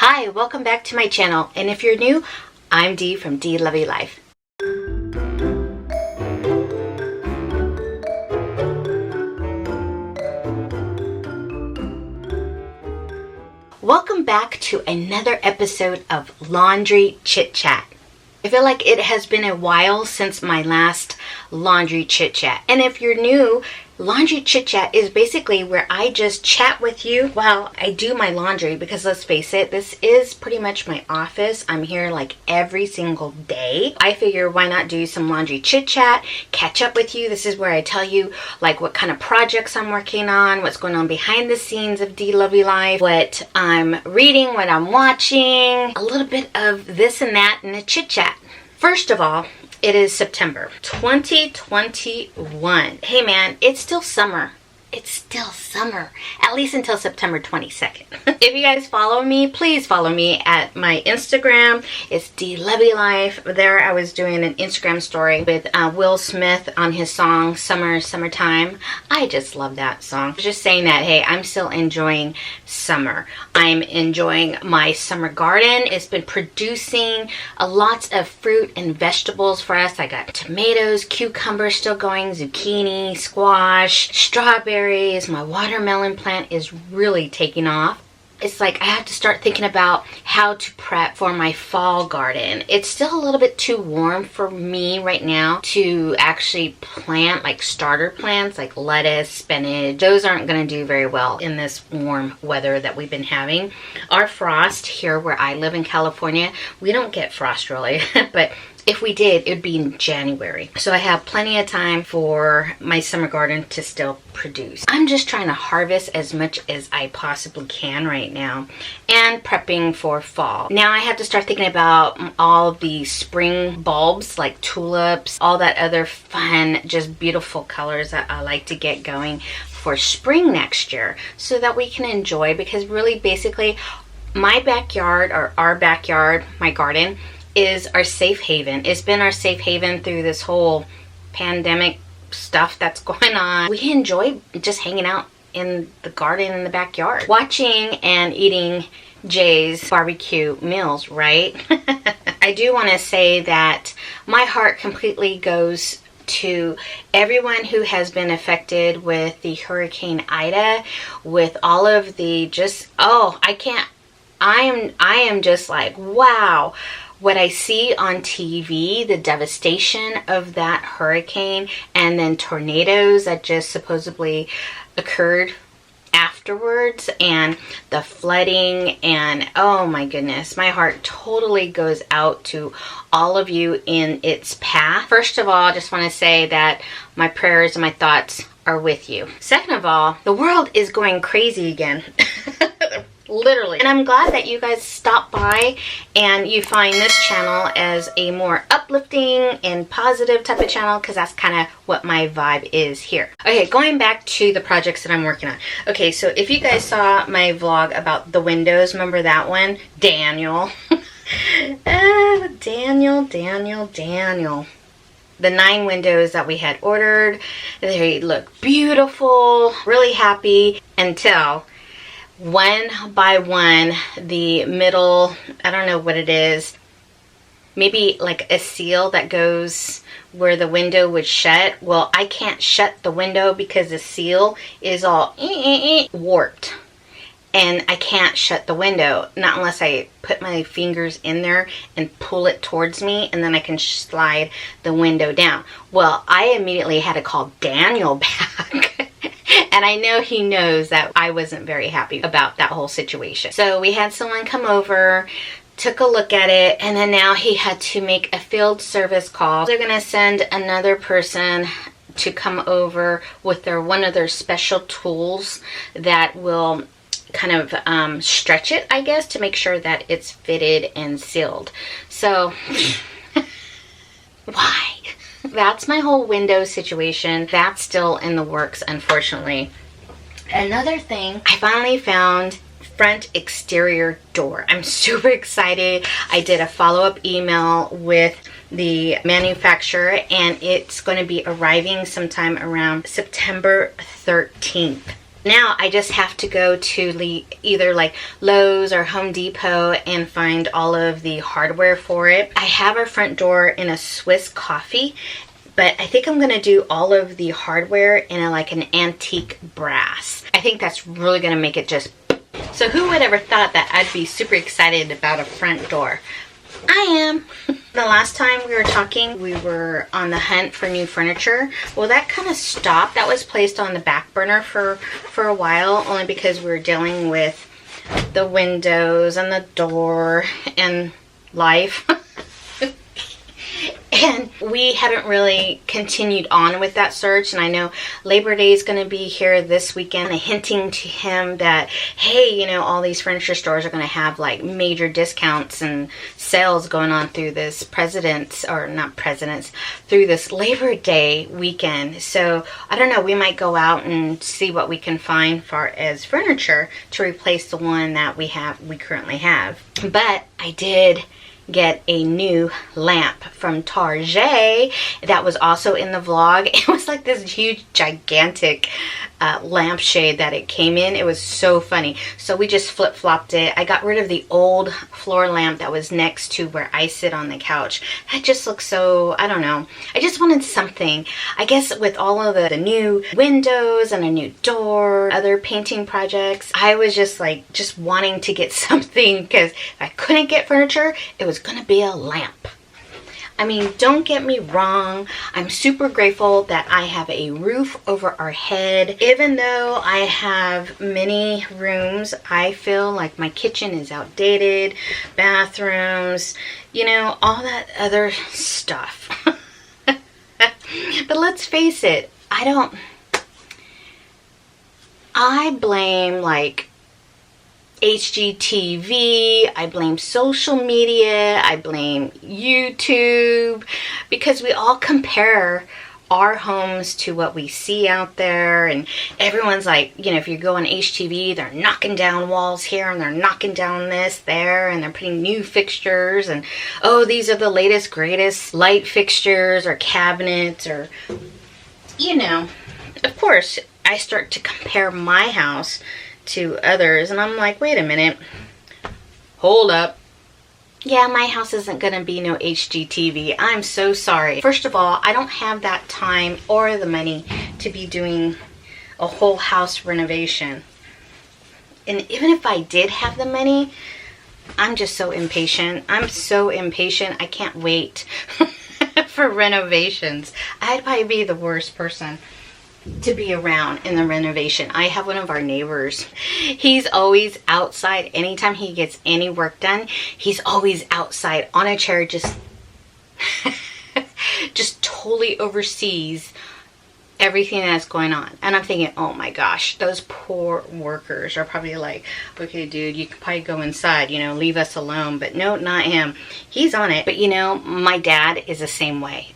Hi, welcome back to my channel, and if you're new, I'm Dee from Dee Lovely Life. Welcome back to another episode of Laundry Chit Chat. I feel like it has been a while since my last Laundry Chit Chat, and if you're new, Laundry Chit Chat is basically where I just chat with you while I do my laundry, because let's face it, this is pretty much my office. I'm here like every single day. I figure why not do some Laundry Chit Chat, catch up with you. This is where I tell you like what kind of projects I'm working on, what's going on behind the scenes of Dee Lovely Life, what I'm reading, what I'm watching, a little bit of this and that in a chit chat. First of all, it is September 2021. Hey man, it's still summer. It's still summer, at least until September 22nd. If you guys follow me, please follow me at my Instagram. It's Dee Lovely Life. There I was doing an Instagram story with Will Smith on his song Summertime. I just love that song. Just saying that, hey, I'm still enjoying summer. I'm enjoying my summer garden. It's been producing lots of fruit and vegetables for us. I got tomatoes, cucumbers still going, zucchini, squash, strawberries. My watermelon plant is really taking off. It's like I have to start thinking about how to prep for my fall garden. It's still a little bit too warm for me right now to actually plant like starter plants like lettuce, spinach. Those aren't going to do very well in this warm weather that we've been having. Our frost here where I live in California, we don't get frost really, but if we did, it would be in January. So I have plenty of time for my summer garden to still produce. I'm just trying to harvest as much as I possibly can right now and prepping for fall. Now I have to start thinking about all the spring bulbs like tulips, all that other fun, just beautiful colors that I like to get going for spring next year so that we can enjoy, because really basically my backyard, or our backyard, my garden, is our safe haven. It's been our safe haven through this whole pandemic stuff that's going on. We enjoy just hanging out in the garden in the backyard, watching and eating Jay's barbecue meals, right? I do want to say that my heart completely goes to everyone who has been affected with the Hurricane Ida, with all of the I am just like, wow. What I see on TV, the devastation of that hurricane, and then tornadoes that just supposedly occurred afterwards, and the flooding, and oh my goodness, my heart totally goes out to all of you in its path. First of all, I just want to say that my prayers and my thoughts are with you. Second of all, the world is going crazy again. Literally. And I'm glad that you guys stopped by and you find this channel as a more uplifting and positive type of channel, because that's kind of what my vibe is here. Okay, going back to the projects that I'm working on. Okay, so if you guys saw my vlog about the windows, remember that one? Daniel. Daniel. The 9 windows that we had ordered, they look beautiful, really happy, until one by one, the middle, I don't know what it is, maybe like a seal that goes where the window would shut. Well, I can't shut the window because the seal is all warped, and I can't shut the window, not unless I put my fingers in there and pull it towards me, and then I can slide the window down. Well, I immediately had to call Daniel back. And I know he knows that I wasn't very happy about that whole situation. So we had someone come over, took a look at it, and then now he had to make a field service call. They're gonna send another person to come over with one of their special tools that will kind of stretch it, I guess, to make sure that it's fitted and sealed. So why? That's my whole window situation. That's still in the works, unfortunately. Another thing, I finally found front exterior door. I'm super excited. I did a follow-up email with the manufacturer, and it's going to be arriving sometime around September 13th. Now I just have to go to either like Lowe's or Home Depot and find all of the hardware for it. I have our front door in a Swiss coffee, but I think I'm gonna do all of the hardware in an antique brass. I think that's really gonna make it just... So who would ever thought that I'd be super excited about a front door? I am. The last time we were talking, we were on the hunt for new furniture. Well, that kind of stopped. That was placed on the back burner for a while, only because we were dealing with the windows and the door and life. And we haven't really continued on with that search. And I know Labor Day is going to be here this weekend. I'm hinting to him that, hey, you know, all these furniture stores are going to have like major discounts and sales going on through this through this Labor Day weekend. So I don't know, we might go out and see what we can find far as furniture to replace the one that we currently have. But I did get a new lamp from Target that was also in the vlog. It was like this huge gigantic lampshade that it came in. It was so funny. So we just flip-flopped it. I got rid of the old floor lamp that was next to where I sit on the couch. That just looks so, I don't know. I just wanted something. I guess with all of the new windows and a new door, other painting projects, I was just wanting to get something, because if I couldn't get furniture, it was gonna be a lamp. I mean, don't get me wrong, I'm super grateful that I have a roof over our head. Even though I have many rooms, I feel like my kitchen is outdated, bathrooms, you know, all that other stuff. But let's face it, I blame like HGTV, I blame social media, I blame YouTube, because we all compare our homes to what we see out there, and everyone's like, you know, if you go on HGTV, they're knocking down walls here and they're knocking down this there, and they're putting new fixtures, and oh, these are the latest greatest light fixtures or cabinets, or, you know, of course I start to compare my house to others, and I'm like, wait a minute, hold up. Yeah, my house isn't gonna be no HGTV. I'm so sorry. First of all, I don't have that time or the money to be doing a whole house renovation. And even if I did have the money, I'm just so impatient. I'm so impatient. I can't wait for renovations. I'd probably be the worst person to be around in the renovation. I have one of our neighbors. He's always outside. Anytime he gets any work done, he's always outside on a chair, just totally oversees everything that's going on. And I'm thinking, oh my gosh, those poor workers are probably like, okay, dude, you could probably go inside, you know, leave us alone. But no, not him. He's on it. But you know, my dad is the same way.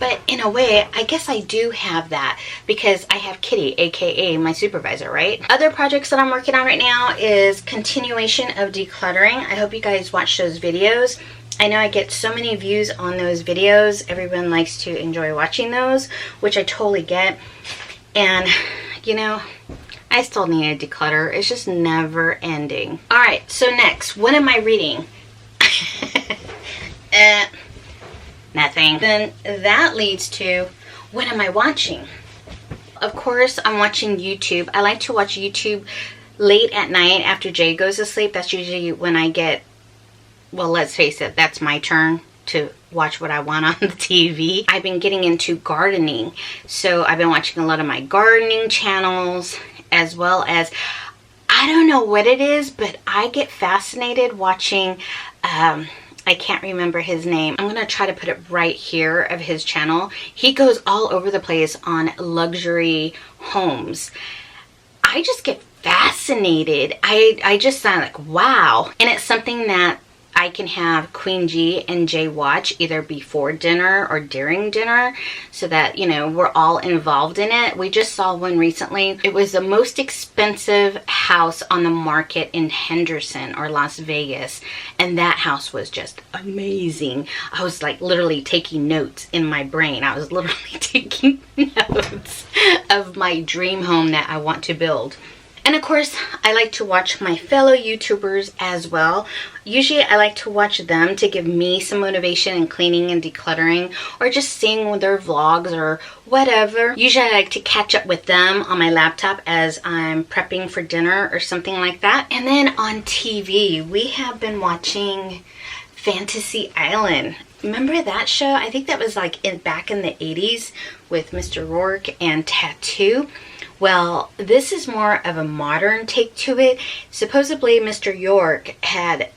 But in a way, I guess I do have that, because I have Kitty, aka my supervisor, right? Other projects that I'm working on right now is continuation of decluttering. I hope you guys watch those videos. I know I get so many views on those videos. Everyone likes to enjoy watching those, which I totally get. And, you know, I still need to declutter. It's just never ending. All right, so next, what am I reading? Nothing. Then that leads to, what am I watching? Of course, I'm watching YouTube. I like to watch YouTube late at night after Jay goes to sleep. That's usually when I get, well, let's face it, that's my turn to watch what I want on the TV. I've been getting into gardening. So I've been watching a lot of my gardening channels, as well as, I don't know what it is, but I get fascinated watching, I can't remember his name. I'm gonna try to put it right here of his channel. He goes all over the place on luxury homes. I just get fascinated. I just sound like, wow. And it's something that I can have Queen G and Jay watch either before dinner or during dinner so that, you know, we're all involved in it. We just saw one recently. It was the most expensive house on the market in Henderson or Las Vegas. And that house was just amazing. I was like literally taking notes in my brain. I was literally taking notes of my dream home that I want to build. And of course, I like to watch my fellow YouTubers as well. Usually I like to watch them to give me some motivation in cleaning and decluttering, or just seeing their vlogs or whatever. Usually I like to catch up with them on my laptop as I'm prepping for dinner or something like that. And then on TV, we have been watching Fantasy Island. Remember that show? I think that was like back in the 80s with Mr. Rourke and Tattoo. Well, this is more of a modern take to it. Supposedly, Mr. York had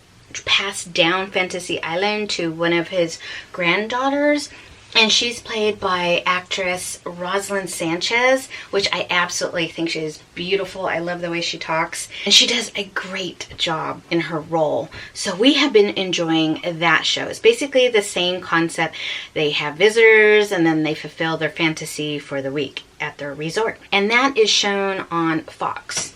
passed down Fantasy Island to one of his granddaughters, and she's played by actress Rosalind Sanchez, which I absolutely think she is beautiful. I love the way she talks, and she does a great job in her role. So we have been enjoying that show. It's basically the same concept. They have visitors, and then they fulfill their fantasy for the week at their resort. And that is shown on Fox.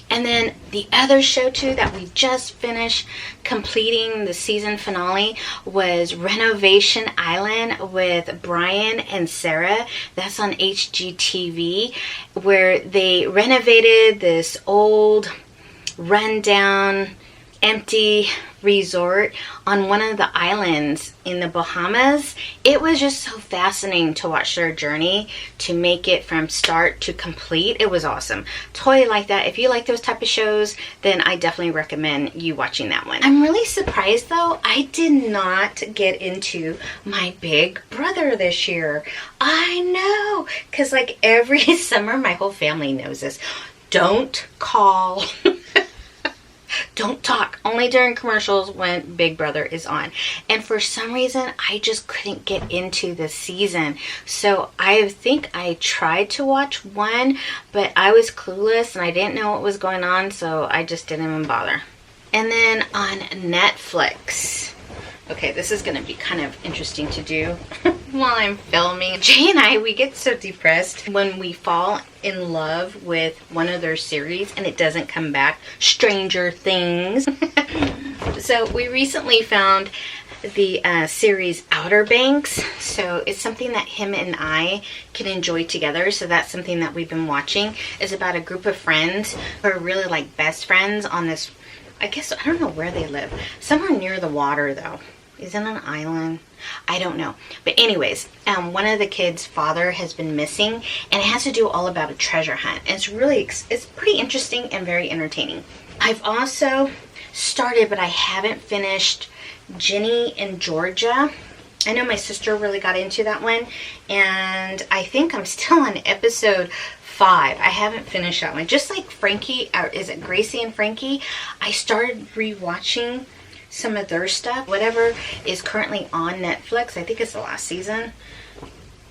And then the other show too that we just finished completing the season finale was Renovation Island with Brian and Sarah. That's on HGTV, where they renovated this old, rundown, empty resort on one of the islands in the Bahamas. It was just so fascinating to watch their journey to make it from start to complete. It was awesome. Totally like that. If you like those type of shows, then I definitely recommend you watching that one. I'm really surprised though, I did not get into my Big Brother this year. I know, because like every summer, my whole family knows this. Don't call. Don't talk. Only during commercials when Big Brother is on. And for some reason, I just couldn't get into the season. So I think I tried to watch one, but I was clueless and I didn't know what was going on, so I just didn't even bother. And then on Netflix. Okay, this is going to be kind of interesting to do while I'm filming. Jay and I, we get so depressed when we fall in love with one of their series and it doesn't come back. Stranger Things. So we recently found the series Outer Banks. So it's something that him and I can enjoy together. So that's something that we've been watching. It's about a group of friends who are really like best friends on this, I guess, I don't know where they live. Somewhere near the water though. Is it an island? I don't know. But anyways, one of the kids' father has been missing, and it has to do all about a treasure hunt. And it's pretty interesting and very entertaining. I've also started, but I haven't finished, Ginny in Georgia. I know my sister really got into that one, and I think I'm still on episode 5. I haven't finished that one. Just like Frankie, or is it Gracie and Frankie? I started rewatching some of their stuff. Whatever is currently on Netflix, I think it's the last season.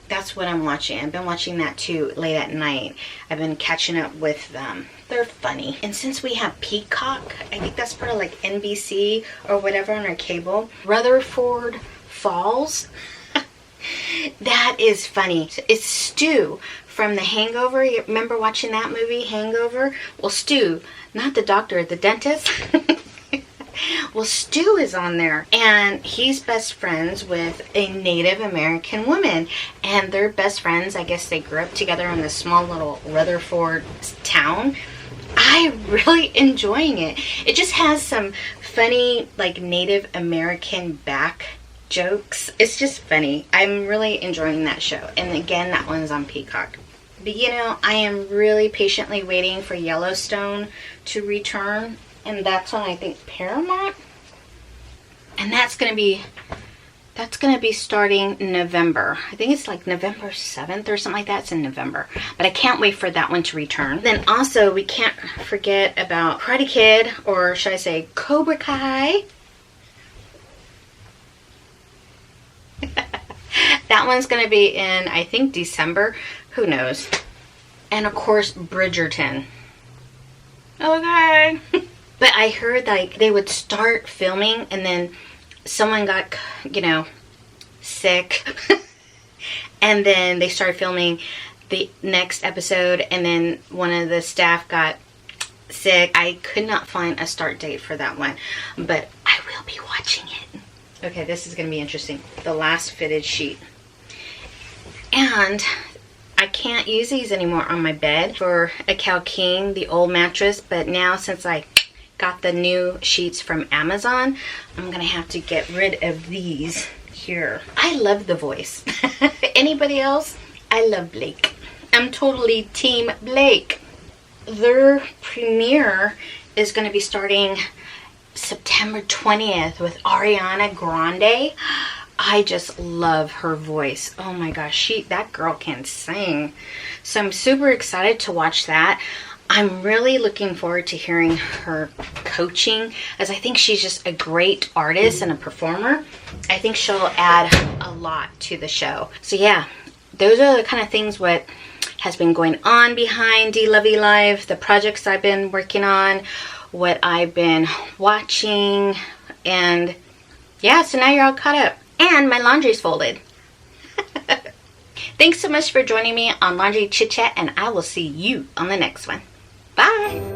That's what I'm watching. I've been watching that too late at night. I've been catching up with them. They're funny. And since we have Peacock, I think that's part of like NBC or whatever on our cable. Rutherford Falls. That is funny. It's Stu from The Hangover. You remember watching that movie, Hangover? Well, Stu, not the doctor, the dentist. Well, Stu is on there, and he's best friends with a Native American woman, and they're best friends. I guess they grew up together in this small little Rutherford town. I'm really enjoying it. It just has some funny, like, Native American back jokes. It's just funny. I'm really enjoying that show, and again, that one's on Peacock. But you know, I am really patiently waiting for Yellowstone to return. And that's on, I think, Paramount. And that's going to be starting in November. I think it's like November 7th or something like that. It's in November. But I can't wait for that one to return. Then also, we can't forget about Karate Kid, or should I say Cobra Kai. That one's going to be in, I think, December. Who knows? And of course, Bridgerton. Okay. But I heard like they would start filming and then someone got, you know, sick. And then they started filming the next episode and then one of the staff got sick. I could not find a start date for that one, but I will be watching it. Okay, this is going to be interesting. The last fitted sheet. And I can't use these anymore on my bed for a Cow King, the old mattress, but now since I got the new sheets from Amazon, I'm going to have to get rid of these here. I love the voice. Anybody else? I love Blake. I'm totally team Blake. Their premiere is going to be starting September 20th with Ariana Grande. I just love her voice. Oh my gosh, that girl can sing. So I'm super excited to watch that. I'm really looking forward to hearing her coaching, as I think she's just a great artist and a performer. I think she'll add a lot to the show. So yeah, those are the kind of things what has been going on behind Dee Lovely Life, the projects I've been working on, what I've been watching, and yeah, so now you're all caught up. And my laundry's folded. Thanks so much for joining me on Laundry Chit Chat, and I will see you on the next one. Bye!